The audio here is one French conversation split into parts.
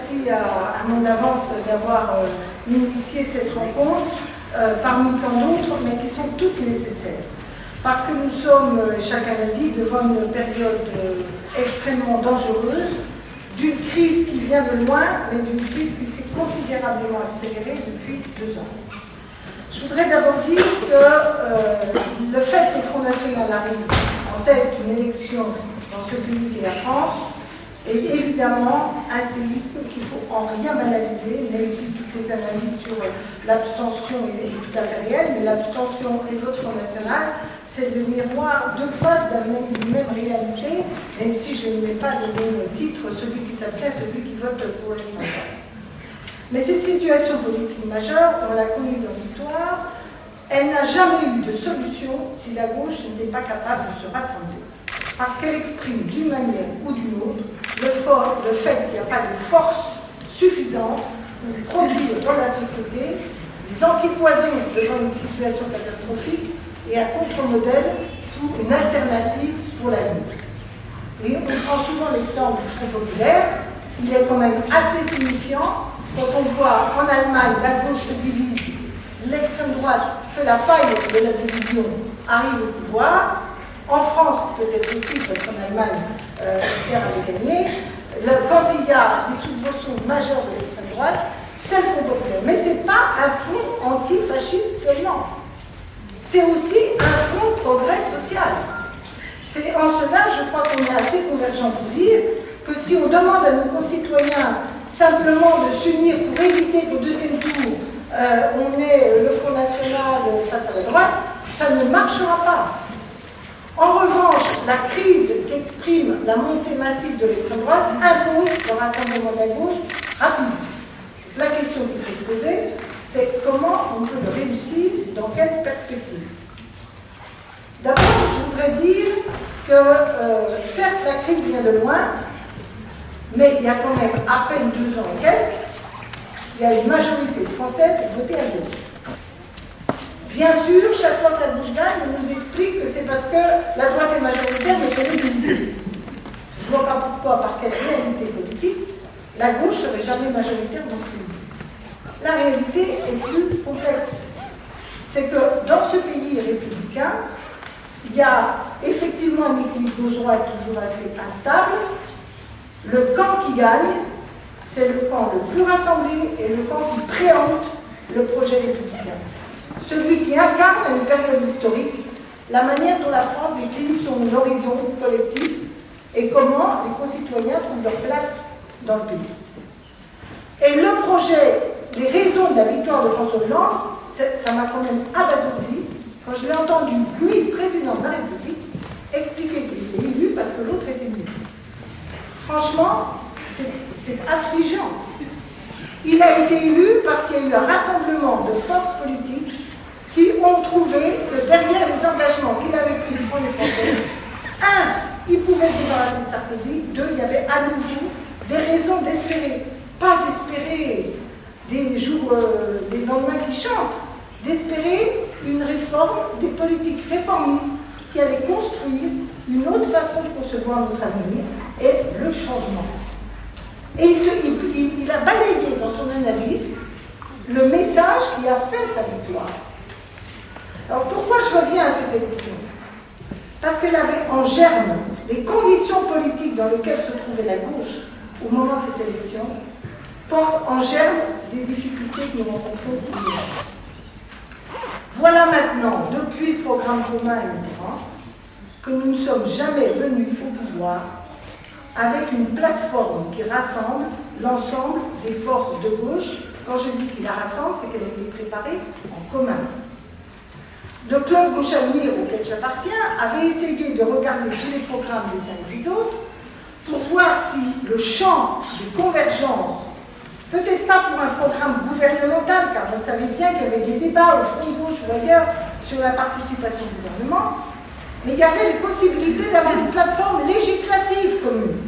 merci à mon avance d'avoir initié cette rencontre, parmi tant d'autres, mais qui sont toutes nécessaires. Parce que nous sommes, chacun l'a dit, devant une période extrêmement dangereuse, d'une crise qui vient de loin, mais d'une crise qui s'est considérablement accélérée depuis 2 ans. Je voudrais d'abord dire que le fait que le Front National arrive en tête d'une élection dans ce pays qui est la France est évidemment un séisme qu'il ne faut en rien banaliser, même si toutes les analyses sur l'abstention est tout à fait réelle, mais l'abstention et le vote Front National, c'est le miroir deux faces d'une même réalité, même si je ne mets pas de même titre, celui qui s'abstient, celui qui vote pour les syndicats. Mais cette situation politique majeure, on l'a connue dans l'histoire, elle n'a jamais eu de solution si la gauche n'était pas capable de se rassembler. Parce qu'elle exprime d'une manière ou d'une autre le fait qu'il n'y a pas de force suffisante pour produire dans la société des antipoisons devant une situation catastrophique et un contre-modèle pour une alternative pour l'avenir. Et on prend souvent l'exemple du Front populaire, il est quand même assez signifiant. Quand on voit qu'en Allemagne, la gauche se divise, l'extrême droite fait la faille de la division, arrive au pouvoir. En France, peut-être aussi, parce qu'en Allemagne, Hitler avait gagné, quand il y a des soubresauts majeurs de l'extrême droite, c'est le Front populaire. Mais ce n'est pas un front antifasciste seulement. C'est aussi un front progrès social. C'est en cela, je crois qu'on est assez convergents pour dire que si on demande à nos concitoyens simplement de s'unir pour éviter qu'au deuxième tour, on ait le Front National face à la droite, ça ne marchera pas. En revanche, la crise qu'exprime la montée massive de l'extrême droite impose le rassemblement de la gauche rapide. La question qu'il faut se poser, c'est comment on peut le réussir, dans quelle perspective. D'abord, je voudrais dire que, certes, la crise vient de loin, mais il y a quand même à peine 2 ans et quelques, il y a une majorité de Français pour voter à gauche. Bien sûr, chaque fois que la gauche gagne, on nous explique que c'est parce que la droite est majoritaire, mais qu'elle est divisée. Je ne vois pas pourquoi, par quelle réalité politique, la gauche ne serait jamais majoritaire dans ce pays. La réalité est plus complexe. C'est que dans ce pays républicain, il y a effectivement un équilibre gauche-droite toujours assez instable. Le camp qui gagne, c'est le camp le plus rassemblé et le camp qui préempte le projet républicain. Celui qui incarne à une période historique la manière dont la France décline son horizon collectif et comment les concitoyens trouvent leur place dans le pays. Et le projet, les raisons de la victoire de François Hollande, ça m'a quand même abasourdi quand je l'ai entendu, lui, président de la République, expliquer qu'il était élu parce que l'autre était nul. Franchement, c'est affligeant. Il a été élu parce qu'il y a eu un rassemblement de forces politiques qui ont trouvé que derrière les engagements qu'il avait pris devant les Français, 1, il pouvait se débarrasser de Sarkozy, 2, il y avait à nouveau des raisons d'espérer. Pas d'espérer des jours, des lendemains qui chantent, d'espérer une réforme, des politiques réformistes qui allaient construire une autre façon de concevoir notre avenir et le changement. Et il a balayé dans son analyse le message qui a fait sa victoire. Alors pourquoi je reviens à cette élection? Parce qu'elle avait en germe les conditions politiques dans lesquelles se trouvait la gauche au moment de cette élection, portent en germe des difficultés que nous rencontrons tous les jours. Voilà maintenant, depuis le programme commun et Mitterrand, que nous ne sommes jamais venus au pouvoir avec une plateforme qui rassemble l'ensemble des forces de gauche. Quand je dis qu'il la rassemble, c'est qu'elle a été préparée en commun. Le club Gauche Avenir auquel j'appartiens avait essayé de regarder tous les programmes des uns et des autres pour voir si le champ de convergence, peut-être pas pour un programme gouvernemental, car on savait bien qu'il y avait des débats au Front de Gauche ou ailleurs sur la participation au gouvernement, mais il y avait les possibilités d'avoir une plateforme législative commune.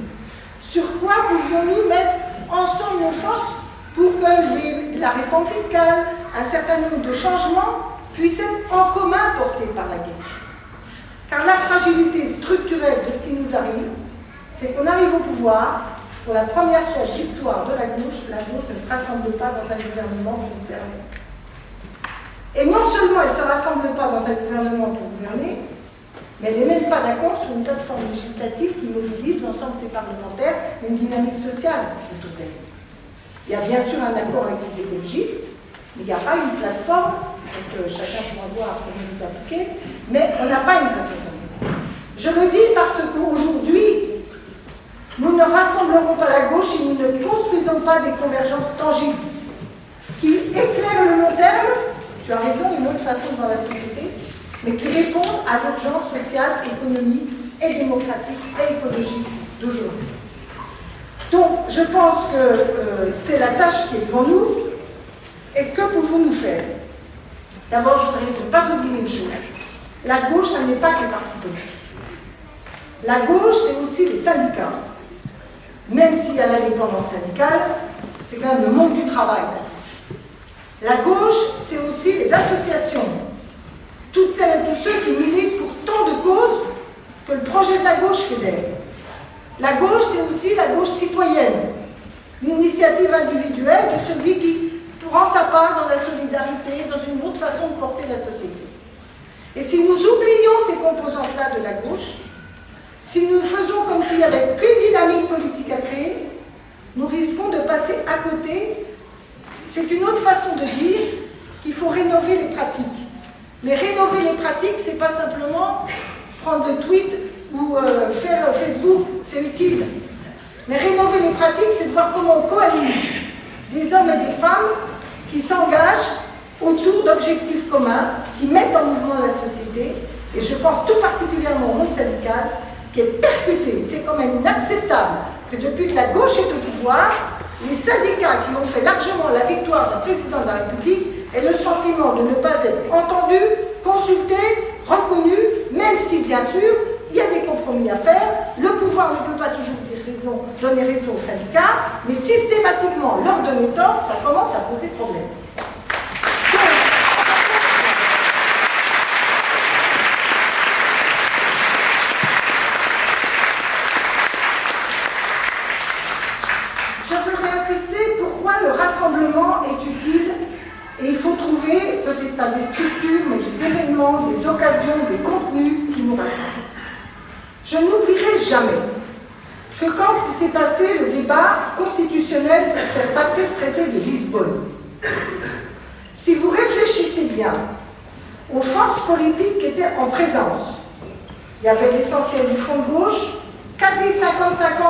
Sur quoi pouvions-nous mettre ensemble nos forces pour que la réforme fiscale, un certain nombre de changements puissent être en commun portés par la gauche. Car la fragilité structurelle de ce qui nous arrive, c'est qu'on arrive au pouvoir Pour la première fois de l'histoire de la gauche ne se rassemble pas dans un gouvernement pour gouverner. Et non seulement elle ne se rassemble pas dans un gouvernement pour gouverner, mais elle n'est même pas d'accord sur une plateforme législative qui mobilise l'ensemble de ses parlementaires, une dynamique sociale autour d'elle. Il y a bien sûr un accord avec les écologistes, mais il n'y a pas une plateforme, donc chacun pourra voir comment il est appliqué, mais on n'a pas une plateforme. Je le dis parce qu'aujourd'hui, nous ne rassemblerons pas la gauche si nous ne construisons pas des convergences tangibles qui éclairent le long terme, tu as raison, une autre façon de voir la société, mais qui répondent à l'urgence sociale, économique et démocratique et écologique d'aujourd'hui. Donc, je pense que c'est la tâche qui est devant nous. Et que pouvons-nous faire? D'abord, je voudrais ne pas oublier une chose. La gauche, ça n'est pas que les partis politiques. La gauche, c'est aussi les syndicats. Même s'il y a l'indépendance syndicale, c'est quand même le monde du travail. La gauche, c'est aussi les associations. Toutes celles et tous ceux qui militent pour tant de causes que le projet de la gauche fédère. La gauche, c'est aussi la gauche citoyenne, l'initiative individuelle de celui qui prend sa part dans la solidarité, dans une autre façon de porter la société. Et si nous oublions ces composantes-là de la gauche, si nous faisons comme s'il n'y avait qu'une dynamique politique à créer, nous risquons de passer à côté. C'est une autre façon de dire qu'il faut rénover les pratiques. Mais rénover les pratiques, c'est pas simplement prendre le tweet ou faire Facebook, c'est utile. Mais rénover les pratiques, c'est de voir comment on coalise des hommes et des femmes qui s'engagent autour d'objectifs communs, qui mettent en mouvement la société, et je pense tout particulièrement au monde syndical, qui est percuté. C'est quand même inacceptable que depuis que la gauche est au pouvoir, les syndicats qui ont fait largement la victoire d'un président de la République aient le sentiment de ne pas être entendus, consultés, reconnus, même si bien sûr, il y a des compromis à faire. Le pouvoir ne peut pas toujours donner raison aux syndicats, mais systématiquement leur donner tort, ça commence à poser problème. Je voudrais insister pourquoi le rassemblement est utile, et il faut trouver, peut-être pas des structures, mais des événements, des occasions, des contenus qui nous rassemblent. Je n'oublierai jamais que quand il s'est passé le débat constitutionnel pour faire passer le traité de Lisbonne, si vous réfléchissez bien aux forces politiques qui étaient en présence, il y avait l'essentiel du front de gauche, quasi 50-50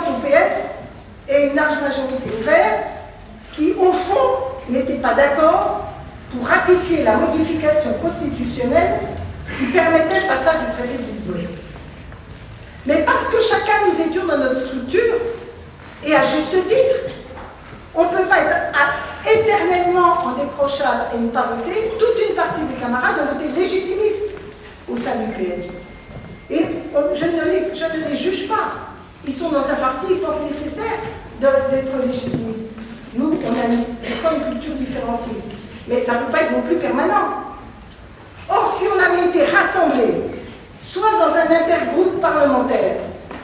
au PS et une large majorité au Vert, qui au fond n'étaient pas d'accord pour ratifier la modification constitutionnelle qui permettait le passage du traité de Lisbonne. Mais parce que chacun nous étions dans notre structure, et à juste titre, on ne peut pas être éternellement en décrochage et ne pas voter. Toute une partie des camarades ont voté légitimiste au sein du PS. Et je ne les juge pas. Ils sont dans un parti, ils pensent nécessaire d'être légitimistes. Nous, on a des fois une culture différenciée. Mais ça ne peut pas être non plus permanent. Or, si on avait été rassemblés, soit dans un intergroupe parlementaire,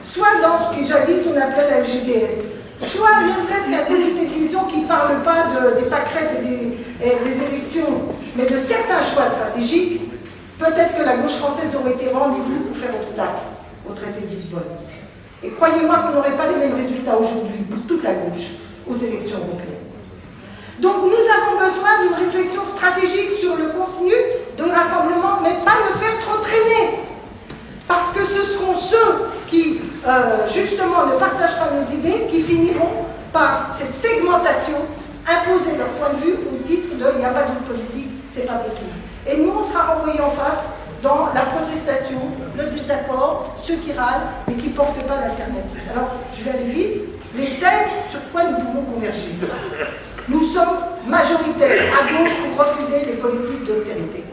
soit dans ce que jadis on appelait la FGDS, soit ne serait-ce qu'un comité de vision qui ne parle pas des pâquerettes et des élections, mais de certains choix stratégiques, peut-être que la gauche française aurait été rendez-vous pour faire obstacle au traité de Lisbonne. Et croyez-moi qu'on n'aurait pas les mêmes résultats aujourd'hui pour toute la gauche aux élections européennes. Donc nous avons besoin d'une réflexion stratégique sur le contenu de rassemblement, mais pas le faire trop traîner. Parce que ce seront ceux qui, justement, ne partagent pas nos idées, qui finiront par cette segmentation, imposer leur point de vue au titre de « il n'y a pas de politique, c'est pas possible ». Et nous, on sera renvoyés en face dans la protestation, le désaccord, ceux qui râlent, mais qui ne portent pas l'alternative. Alors, je vais aller vite. Les thèmes sur quoi nous pouvons converger. Nous sommes majoritaires à gauche pour refuser les politiques d'austérité.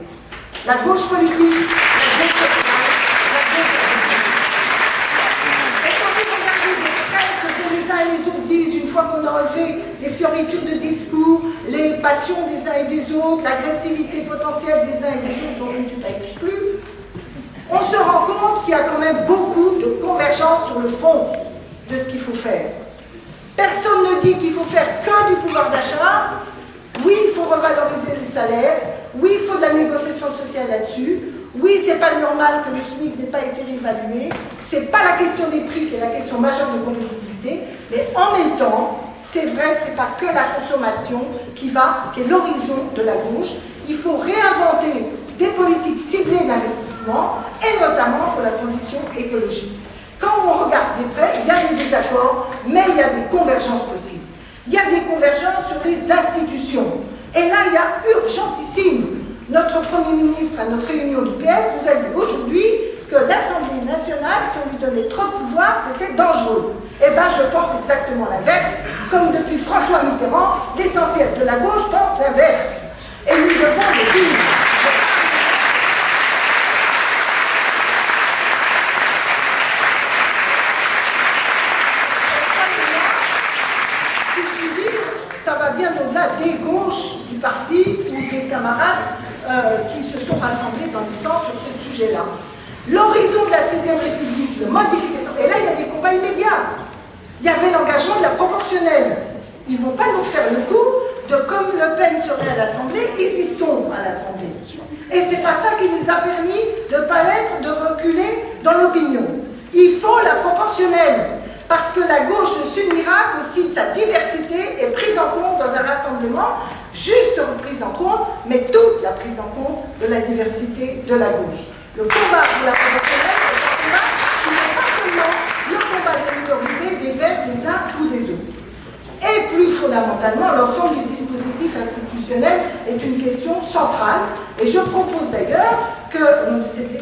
La gauche politique, la gauche sociale, la gauche politique. Et quand vous regardez de près ce que les uns et les autres disent, une fois qu'on a enlevé les fioritures de discours, les passions des uns et des autres, l'agressivité potentielle des uns et des autres, dont je ne suis pas exclue, on se rend compte qu'il y a quand même beaucoup de convergence sur le fond de ce qu'il faut faire. dit qu'il faut faire que du pouvoir d'achat. Oui, il faut revaloriser les salaires. Oui, il faut de la négociation sociale là-dessus. Oui, c'est pas normal que le SMIC n'ait pas été réévalué. C'est pas la question des prix qui est la question majeure de compétitivité. Mais en même temps, c'est vrai que c'est pas que la consommation qui est l'horizon de la gauche. Il faut réinventer des politiques ciblées d'investissement, et notamment pour la transition écologique. Quand on regarde de près, il y a des désaccords, mais il y a des convergences possibles. Il y a des convergences sur les institutions. Et là, il y a urgentissime. Notre Premier ministre, à notre réunion du PS, nous a dit aujourd'hui que l'Assemblée nationale, si on lui donnait trop de pouvoir, c'était dangereux. Eh bien, je pense exactement l'inverse. Comme depuis François Mitterrand, l'essentiel de la gauche pense l'inverse. Et nous devons le dire. Ça va bien au-delà des gauches du parti ou des camarades qui se sont rassemblés dans les sens sur ce sujet-là. L'horizon de la 6e République, la modification, et là il y a des combats immédiats. Il y avait l'engagement de la proportionnelle. Ils ne vont pas nous faire le coup de comme Le Pen serait à l'Assemblée, ils y sont à l'Assemblée. Et c'est pas ça qui les a permis de ne pas l'être, de reculer dans l'opinion. Il faut la proportionnelle. Parce que la gauche ne s'unira que si sa diversité est prise en compte dans un rassemblement, juste prise en compte, mais toute la prise en compte de la diversité de la gauche. Le combat pour la proportionnelle est un combat qui n'est pas seulement le combat des minorités, des Verts, des uns ou des autres. Et plus fondamentalement, l'ensemble du dispositif institutionnel est une question centrale. Et je propose d'ailleurs que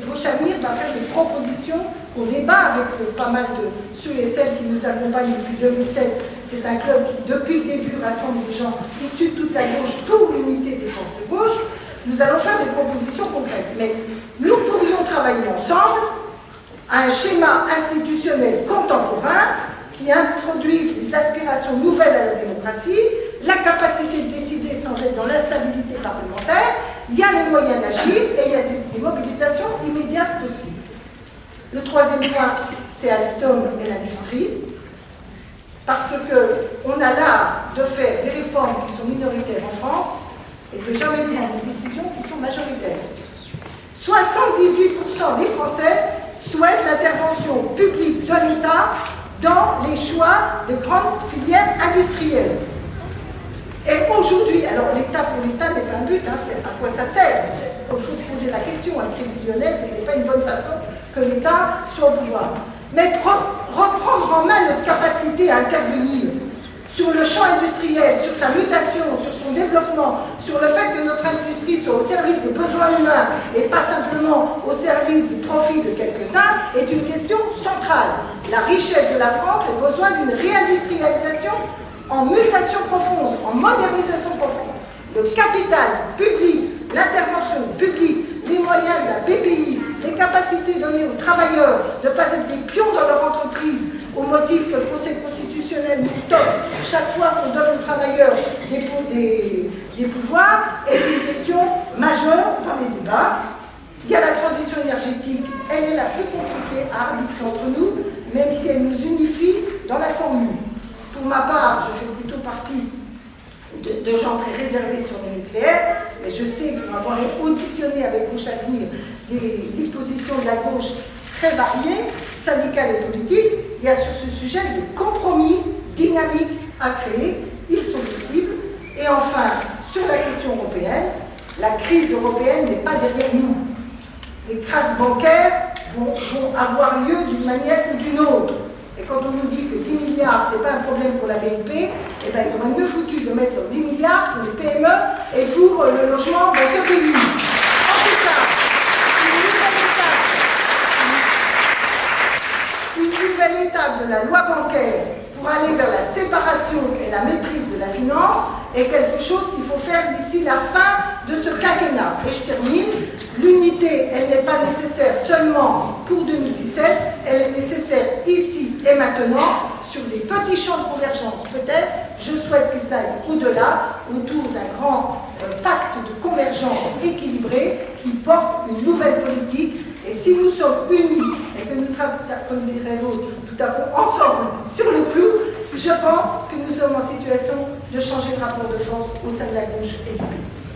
Gauche Avenir va faire des propositions au débat avec pas mal de ceux et celles qui nous accompagnent depuis 2007. C'est un club qui, depuis le début, rassemble des gens issus de toute la gauche pour l'unité des forces de gauche. Nous allons faire des propositions concrètes. Mais nous pourrions travailler ensemble à un schéma institutionnel contemporain qui introduise des aspirations nouvelles à la démocratie, la capacité de décider sans être dans l'instabilité parlementaire, il y a les moyens d'agir et il y a des mobilisations immédiates possibles. Le troisième point, c'est Alstom et l'industrie, parce qu'on a l'art de faire des réformes qui sont minoritaires en France et de jamais prendre des décisions qui sont majoritaires. 78% des Français souhaitent l'intervention publique de l'État dans les choix de grandes filières industrielles. Et aujourd'hui, alors l'État pour l'État n'est pas un but, c'est à quoi ça sert. Il faut se poser la question, un Crédit Lyonnais, ce n'était pas une bonne façon que l'État soit au pouvoir. Mais reprendre en main notre capacité à intervenir sur le champ industriel, sur sa mutation, sur son développement, sur le fait que notre industrie soit au service des besoins humains et pas simplement au service du profit de quelques-uns, est une question centrale. La richesse de la France a besoin d'une réindustrialisation en mutation profonde, en modernisation profonde. Le capital public, l'intervention publique, les moyens de la BPI, les capacités données aux travailleurs de ne pas être des pions dans leur entreprise au motif que le Conseil constitutionnel nous tord chaque fois qu'on donne aux travailleurs des pouvoirs est une question majeure dans les débats. Il y a la transition énergétique, elle est la plus compliquée à arbitrer entre nous, même si elle nous unifie dans la formule. Pour ma part, je fais plutôt partie de gens très réservés sur le nucléaire, mais je sais pour avoir auditionné avec Gauche Avenir des positions de la gauche très variées, syndicales et politiques, il y a sur ce sujet des compromis dynamiques à créer, ils sont possibles. Et enfin, sur la question européenne, la crise européenne n'est pas derrière nous. Les cracks bancaires vont avoir lieu d'une manière ou d'une autre. Et quand on nous dit que 10 milliards, ce n'est pas un problème pour la BNP, eh bien, ils auraient mieux foutu de mettre 10 milliards pour les PME et pour le logement dans ce pays. En tout cas, une nouvelle étape de la loi bancaire pour aller vers la séparation et la maîtrise de la finance est quelque chose qu'il faut faire d'ici la fin de ce quinquennat. Et je termine. L'unité, elle n'est pas nécessaire seulement pour 2017, elle est nécessaire ici et maintenant sur des petits champs de convergence. Peut-être, je souhaite qu'ils aillent au-delà, autour d'un grand pacte de convergence équilibré qui porte une nouvelle politique. Et si nous sommes unis et que nous, comme dirait l'autre, nous tapons ensemble sur le clou, je pense que nous sommes en situation de changer de rapport de force au sein de la gauche et du pays.